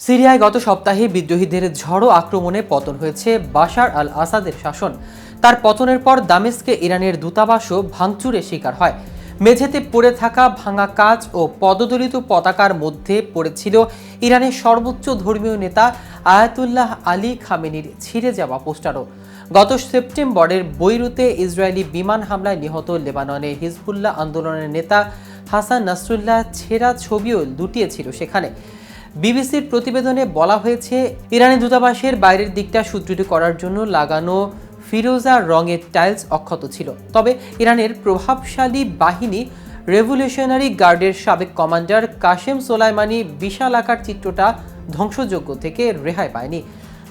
সিরিয়ায় গত সপ্তাহে বিদ্রোহীদের ঝড়ো আক্রমণে পতন হয়েছে বাশার আল আসাদের শাসন। তার পতনের পর দামেস্কে ইরানের দূতাবাসও ভাঙচুরের শিকার হয়। মেঝেতে পড়ে থাকা ভাঙা কাঁচ ও পদদলিত পতাকার মধ্যে পড়েছিল ইরানের সর্বোচ্চ ধর্মীয় নেতা আয়াতুল্লাহ আলী খামেনির ছিঁড়ে যাওয়া পোস্টারও। গত সেপ্টেম্বরের বৈরুতে ইসরায়েলি বিমান হামলায় নিহত লেবাননের হিজবুল্লাহ আন্দোলনের নেতা হাসান নাসরুল্লাহ ছেঁড়া ছবিও লুটিয়েছিল সেখানে। বিবিসির প্রতিবেদনে বলা হয়েছে, ইরানি দূতাবাসের বাইরের দিকটা সুদৃঢ় করার জন্য লাগানো ফিরোজা রঙের টাইলস অক্ষত ছিল। তবে ইরানের প্রভাবশালী বাহিনী রেভলিউশনারি গার্ডের সাবেক কমান্ডার কাশেম সোলাইমানি বিশাল আকার চিত্রটা ধ্বংসযোগ্য থেকে রেহাই পায়নি।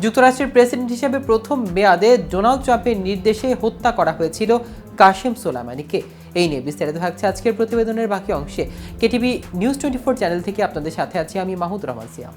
যুক্তরাষ্ট্রের প্রেসিডেন্ট হিসেবে প্রথম মেয়াদে ডোনাল্ড ট্রাম্পের নির্দেশে হত্যা করা হয়েছিল কাশেম সোলাইমানিকে। এই নিয়ে বিস্তারিত থাকছে আজকের প্রতিবেদনের বাকি অংশে। কেটিভি নিউজ 24 চ্যানেল থেকে আপনাদের সাথে আছি আমি মাহমুদ রহমান সিয়াম।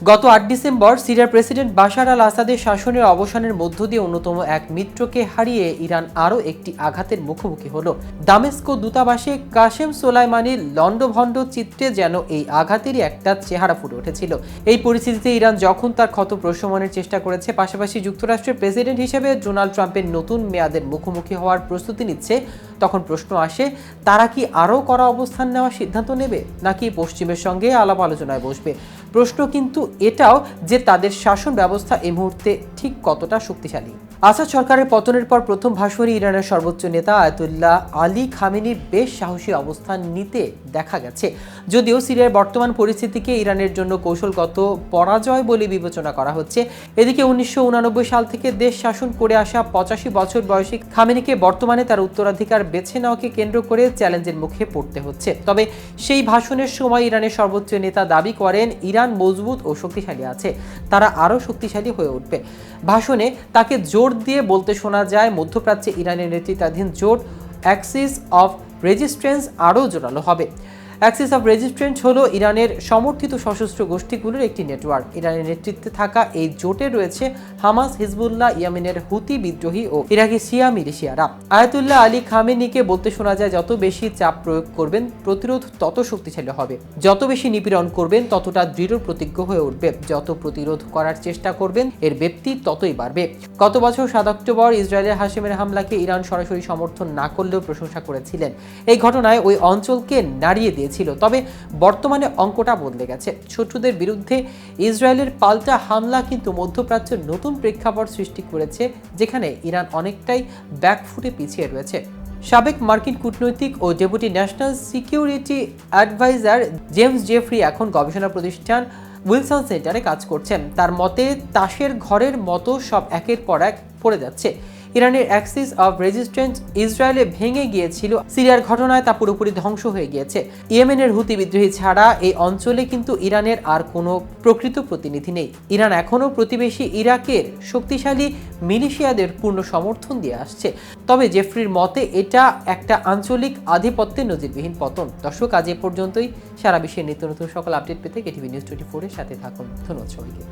গত 8 ডিসেম্বর সিরিয়ার প্রেসিডেন্ট বাশার আল আসাদের শাসনের অবসানের মধ্য দিয়ে অন্যতম এক মিত্রকে হারিয়ে ইরান আরও একটি আঘাতের মুখোমুখি হলো। দামেস্কো দূতাবাসে কাশেম সোলাইমানির লন্ডভন্ড চিত্রে যেন এই আঘাতেরই একটা চেহারা ফুটে উঠেছিল। এই পরিস্থিতিতে ইরান যখন তার ক্ষত প্রশমনের চেষ্টা করেছে, পাশাপাশি যুক্তরাষ্ট্রের প্রেসিডেন্ট হিসেবে ডোনাল্ড ট্রাম্পের নতুন মেয়াদের মুখোমুখি হওয়ার প্রস্তুতি নিচ্ছে, তখন প্রশ্ন আসে, তারা কি আরও কড়া অবস্থান নেওয়ার সিদ্ধান্ত নেবে, নাকি পশ্চিমের সঙ্গে আলাপ আলোচনায় বসবে? প্রশ্ন কিন্তু এটাও যে তাদের শাসন ব্যবস্থা এই মুহূর্তে ঠিক কতটা শক্তিশালী। আসাদ সরকারের পতনের পর প্রথম ভাষণে ইরানের সর্বোচ্চ নেতা আয়াতুল্লাহ আলী খামেনির বেশ সাহসী অবস্থান নিতে দেখা গেছে। যদিও সিরিয়ার বর্তমান পরিস্থিতিকে ইরানের জন্য কৌশলগত পরাজয় বলে বিবেচনা করা হচ্ছে। এদিকে 1989 সাল থেকে দেশ শাসন করে আসা 85 বছর বয়সী খামেনিকে বর্তমানে তার উত্তরাধিকার বেছে নেওয়াকে কেন্দ্র করে চ্যালেঞ্জের মুখে পড়তে হচ্ছে। তবে সেই ভাষণের সময় ইরানের সর্বোচ্চ নেতা দাবি করেন ইরান মজবুত ও শক্তিশালী আছে, তারা আরও শক্তিশালী হয়ে উঠবে। ভাষণে তাকে জোর দিয়ে বলতে শোনা যায়, মধ্যপ্রাচ্যে ইরানের নেতৃত্বাধীন জোট অ্যাক্সিস অফ রেজিস্ট্যান্স আরও জোরালো হবে। অ্যাক্সিস অফ রেজিস্ট্যান্স হলো ইরানের সমর্থিত সশস্ত্র গোষ্ঠীগুলোর একটি নেটওয়ার্ক। ইরানের নেতৃত্বে থাকা এই জোটে রয়েছে হামাস, হিজবুল্লাহ, ইয়েমেনের হুতি বিদ্রোহী ও ইরাকি শিয়া মিলিশিয়ারা। আয়াতুল্লাহ আলী খামেনিকে বলতে শোনা যায়, যত বেশি চাপ প্রয়োগ করবেন প্রতিরোধ তত শক্তিশালী হবে, যত বেশি নিপীড়ন করবেন ততটা দৃঢ় প্রতিজ্ঞ হয়ে উঠবে, যত প্রতিরোধ করার চেষ্টা করবেন এর ব্যাপ্তি ততই বাড়বে। গত বছর 7 অক্টোবর ইসরায়েলের হাশেমের হামলাকে ইরান সরাসরি সমর্থন না করলেও প্রশংসা করেছিলেন। এই ঘটনায় ওই অঞ্চলকে নাড়িয়ে দিয়েছিল। তবে বর্তমানে অঙ্কটা বদলে গেছে। শত্রুদের বিরুদ্ধে ইসরায়েলের পাল্টা হামলা কিন্তু মধ্যপ্রাচ্যের নতুন প্রেক্ষাপট সৃষ্টি করেছে, যেখানে ইরান অনেকটাই ব্যাকফুটে পিছিয়ে রয়েছে। সাবেক মার্কিন কূটনৈতিক ও deputy national security adviser James Jeffrey এখন গবেষণা প্রতিষ্ঠান উইলসন সেন্টারে কাজ করছেন। তার মতে, তাসের ঘরের মতো সব একের পর এক পড়ে যাচ্ছে। ইরানের অ্যাক্সিস অফ রেজিস্ট্যান্স ইসরায়েলে ভেঙে গিয়েছিল, সিরিয়ার ঘটনায় তা পুরোপুরি ধ্বংস হয়ে গিয়েছে। ইয়েমেনের হুতি বিদ্রোহী ছাড়া এই অঞ্চলে কিন্তু ইরানের আর কোনো প্রকৃত প্রতিনিধি নেই। ইরান এখনও প্রতিবেশী ইরাকের শক্তিশালী মিলিশিয়াদের পূর্ণ সমর্থন দিয়ে আসছে। তবে জেফরির মতে এটা একটা আঞ্চলিক আধিপত্যের নজিরবিহীন পতন। দর্শক, আজ এ পর্যন্তই। সারা বিশ্বের নিত্য নতুন সকল আপডেট পেতে কেটিভি নিউজ 24 এর সাথে থাকুন। ধন্যবাদ সবাইকে।